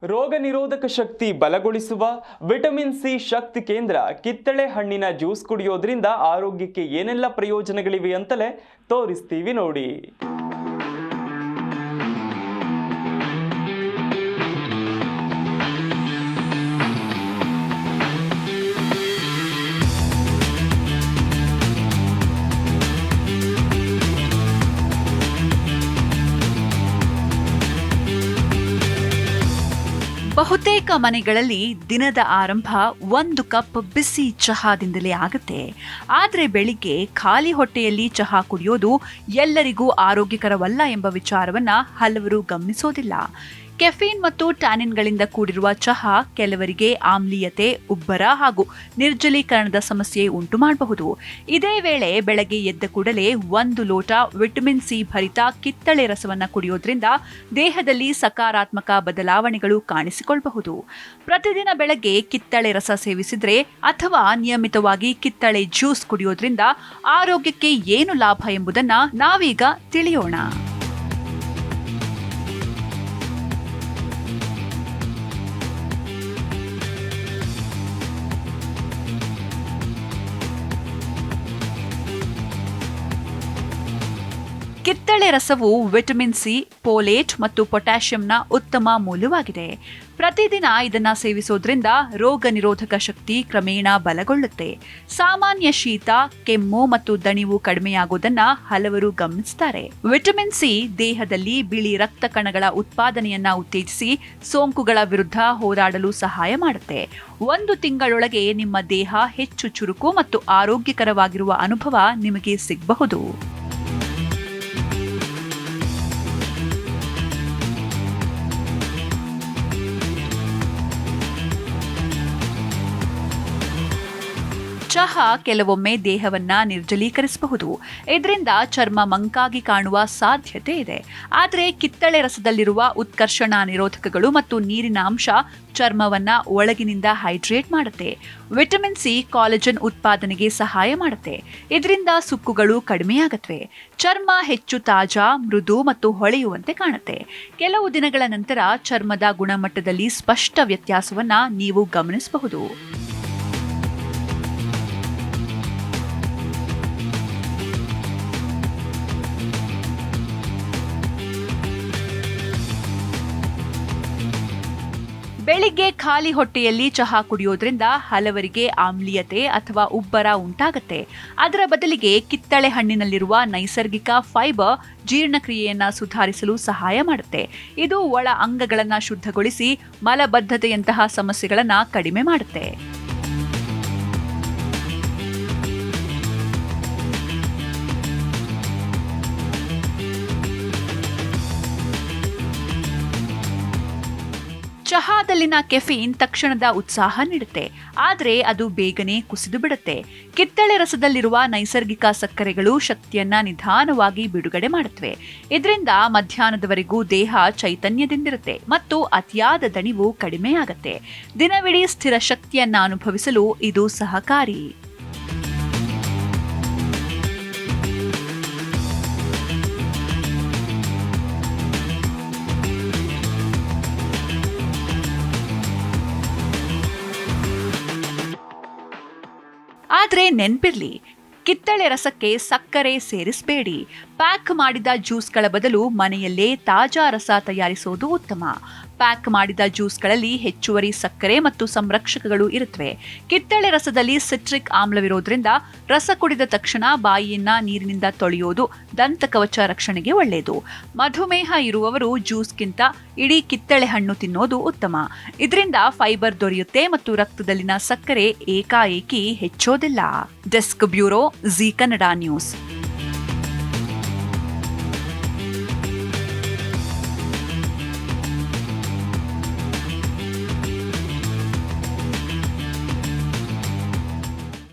ರೋಗ ನಿರೋಧಕ ಶಕ್ತಿ ಬಲಗೊಳಿಸುವ vitamin C ಶಕ್ತಿ ಕೇಂದ್ರ ಕಿತ್ತಳೆ ಹಣ್ಣಿನ ಜ್ಯೂಸ್ ಕುಡಿಯೋದ್ರಿಂದ ಆರೋಗ್ಯಕ್ಕೆ ಏನೆಲ್ಲ ಪ್ರಯೋಜನಗಳಿವೆ ಅಂತಲೇ ತೋರಿಸ್ತೀವಿ ನೋಡಿ. ಬಹುತೇಕ ಮನೆಗಳಲ್ಲಿ ದಿನದ ಆರಂಭ 1 ಕಪ್ ಬಿಸಿ ಚಹಾದಿಂದಲೇ ಆಗುತ್ತೆ. ಆದರೆ ಬೆಳಿಗ್ಗೆ ಖಾಲಿ ಹೊಟ್ಟೆಯಲ್ಲಿ ಚಹಾ ಕುಡಿಯೋದು ಎಲ್ಲರಿಗೂ ಆರೋಗ್ಯಕರವಲ್ಲ ಎಂಬ ವಿಚಾರವನ್ನ ಹಲವರು ಗಮನಿಸೋದಿಲ್ಲ. ಕೆಫೀನ್ ಮತ್ತು ಟ್ಯಾನಿನ್ಗಳಿಂದ ಕೂಡಿರುವ ಚಹಾ ಕೆಲವರಿಗೆ ಆಮ್ಲೀಯತೆ, ಉಬ್ಬರ ಹಾಗೂ ನಿರ್ಜಲೀಕರಣದ ಸಮಸ್ಯೆ ಉಂಟು ಮಾಡಬಹುದು. ಇದೇ ವೇಳೆ ಬೆಳಗ್ಗೆ ಎದ್ದ ಕೂಡಲೇ 1 ಲೋಟ ವಿಟಮಿನ್ ಸಿ ಭರಿತ ಕಿತ್ತಳೆ ರಸವನ್ನ ಕುಡಿಯೋದ್ರಿಂದ ದೇಹದಲ್ಲಿ ಸಕಾರಾತ್ಮಕ ಬದಲಾವಣೆಗಳು ಕಾಣಿಸಿಕೊಳ್ಳಬಹುದು. ಪ್ರತಿದಿನ ಬೆಳಗ್ಗೆ ಕಿತ್ತಳೆ ರಸ ಸೇವಿಸಿದ್ರೆ ಅಥವಾ ನಿಯಮಿತವಾಗಿ ಕಿತ್ತಳೆ ಜ್ಯೂಸ್ ಕುಡಿಯೋದ್ರಿಂದ ಆರೋಗ್ಯಕ್ಕೆ ಏನು ಲಾಭ ಎಂಬುದನ್ನ ನಾವೀಗ ತಿಳಿಯೋಣ. ಕಿತ್ತಳೆ ರಸವು ವಿಟಮಿನ್ ಸಿ, ಫೋಲೇಟ್ ಮತ್ತು ಪೊಟ್ಯಾಷಿಯಂನ ಉತ್ತಮ ಮೂಲವಾಗಿದೆ. ಪ್ರತಿದಿನ ಇದನ್ನ ಸೇವಿಸೋದ್ರಿಂದ ರೋಗ ನಿರೋಧಕ ಶಕ್ತಿ ಕ್ರಮೇಣ ಬಲಗೊಳ್ಳುತ್ತೆ. ಸಾಮಾನ್ಯ ಶೀತ, ಕೆಮ್ಮು ಮತ್ತು ದಣಿವು ಕಡಿಮೆಯಾಗೋದನ್ನ ಹಲವರು ಗಮನಿಸುತ್ತಾರೆ. ವಿಟಮಿನ್ ಸಿ ದೇಹದಲ್ಲಿ ಬಿಳಿ ರಕ್ತ ಕಣಗಳ ಉತ್ಪಾದನೆಯನ್ನ ಉತ್ತೇಜಿಸಿ ಸೋಂಕುಗಳ ವಿರುದ್ಧ ಹೋರಾಡಲು ಸಹಾಯ ಮಾಡುತ್ತೆ. 1 ತಿಂಗಳೊಳಗೆ ನಿಮ್ಮ ದೇಹ ಹೆಚ್ಚು ಚುರುಕು ಮತ್ತು ಆರೋಗ್ಯಕರವಾಗಿರುವ ಅನುಭವ ನಿಮಗೆ ಸಿಗಬಹುದು. ಚಹಾ ಕೆಲವೊಮ್ಮೆ ದೇಹವನ್ನ ನಿರ್ಜಲೀಕರಿಸಬಹುದು. ಇದರಿಂದ ಚರ್ಮ ಮಂಕಾಗಿ ಕಾಣುವ ಸಾಧ್ಯತೆ ಇದೆ. ಆದರೆ ಕಿತ್ತಳೆ ರಸದಲ್ಲಿರುವ ಉತ್ಕರ್ಷಣ ನಿರೋಧಕಗಳು ಮತ್ತು ನೀರಿನ ಅಂಶ ಚರ್ಮವನ್ನ ಒಳಗಿನಿಂದ ಹೈಡ್ರೇಟ್ ಮಾಡುತ್ತೆ. ವಿಟಮಿನ್ ಸಿ ಕಾಲಜನ್ ಉತ್ಪಾದನೆಗೆ ಸಹಾಯ ಮಾಡುತ್ತೆ. ಇದರಿಂದ ಸುಕ್ಕುಗಳು ಕಡಿಮೆಯಾಗತ್ವೆ. ಚರ್ಮ ಹೆಚ್ಚು ತಾಜಾ, ಮೃದು ಮತ್ತು ಹೊಳೆಯುವಂತೆ ಕಾಣುತ್ತೆ. ಕೆಲವು ದಿನಗಳ ನಂತರ ಚರ್ಮದ ಗುಣಮಟ್ಟದಲ್ಲಿ ಸ್ಪಷ್ಟ ವ್ಯತ್ಯಾಸವನ್ನ ನೀವು ಗಮನಿಸಬಹುದು. ಬೆಳಿಗ್ಗೆ ಖಾಲಿ ಹೊಟ್ಟೆಯಲ್ಲಿ ಚಹಾ ಕುಡಿಯೋದ್ರಿಂದ ಹಲವರಿಗೆ ಆಮ್ಲೀಯತೆ ಅಥವಾ ಉಬ್ಬರ ಉಂಟಾಗುತ್ತೆ. ಅದರ ಬದಲಿಗೆ ಕಿತ್ತಳೆ ಹಣ್ಣಿನಲ್ಲಿರುವ ನೈಸರ್ಗಿಕ ಫೈಬರ್ ಜೀರ್ಣಕ್ರಿಯೆಯನ್ನ ಸುಧಾರಿಸಲು ಸಹಾಯ ಮಾಡುತ್ತೆ. ಇದು ಒಳ ಅಂಗಗಳನ್ನು ಶುದ್ಧಗೊಳಿಸಿ ಮಲಬದ್ಧತೆಯಂತಹ ಸಮಸ್ಯೆಗಳನ್ನು ಕಡಿಮೆ ಮಾಡುತ್ತೆ. ಚಹಾದಲ್ಲಿನ ಕೆಫೀನ್ ತಕ್ಷಣದ ಉತ್ಸಾಹ ನೀಡುತ್ತೆ, ಆದರೆ ಅದು ಬೇಗನೆ ಕುಸಿದು ಬಿಡುತ್ತೆ. ಕಿತ್ತಳೆ ರಸದಲ್ಲಿರುವ ನೈಸರ್ಗಿಕ ಸಕ್ಕರೆಗಳು ಶಕ್ತಿಯನ್ನ ನಿಧಾನವಾಗಿ ಬಿಡುಗಡೆ ಮಾಡುತ್ತವೆ. ಇದರಿಂದ ಮಧ್ಯಾಹ್ನದವರೆಗೂ ದೇಹ ಚೈತನ್ಯದಿಂದಿರುತ್ತೆ ಮತ್ತು ಅತಿಯಾದ ದಣಿವು ಕಡಿಮೆಯಾಗುತ್ತೆ. ದಿನವಿಡೀ ಸ್ಥಿರ ಶಕ್ತಿಯನ್ನ ಅನುಭವಿಸಲು ಇದು ಸಹಕಾರಿ. ಆದರೆ ನೆನ್ಪಿರ್ಲಿ, ಕಿತ್ತಳೆ ರಸಕ್ಕೆ ಸಕ್ಕರೆ ಸೇರಿಸಬೇಡಿ. ಪ್ಯಾಕ್ ಮಾಡಿದ ಜ್ಯೂಸ್ಗಳ ಬದಲು ಮನೆಯಲ್ಲೇ ತಾಜಾ ರಸ ತಯಾರಿಸೋದು ಉತ್ತಮ. ಪ್ಯಾಕ್ ಮಾಡಿದ ಜ್ಯೂಸ್ಗಳಲ್ಲಿ ಹೆಚ್ಚುವರಿ ಸಕ್ಕರೆ ಮತ್ತು ಸಂರಕ್ಷಕಗಳು ಇರುತ್ತವೆ. ಕಿತ್ತಳೆ ರಸದಲ್ಲಿ ಸಿಟ್ರಿಕ್ ಆಮ್ಲವಿರೋದ್ರಿಂದ ರಸ ಕುಡಿದ ತಕ್ಷಣ ಬಾಯಿಯನ್ನ ನೀರಿನಿಂದ ತೊಳೆಯೋದು ದಂತಕವಚ ರಕ್ಷಣೆಗೆ ಒಳ್ಳೆಯದು. ಮಧುಮೇಹ ಇರುವವರು ಜ್ಯೂಸ್ಗಿಂತ ಇಡೀ ಕಿತ್ತಳೆ ಹಣ್ಣು ತಿನ್ನೋದು ಉತ್ತಮ. ಇದರಿಂದ ಫೈಬರ್ ದೊರೆಯುತ್ತೆ ಮತ್ತು ರಕ್ತದಲ್ಲಿನ ಸಕ್ಕರೆ ಏಕಾಏಕಿ ಹೆಚ್ಚೋದಿಲ್ಲ. Desk bureau, Zee Kannada news.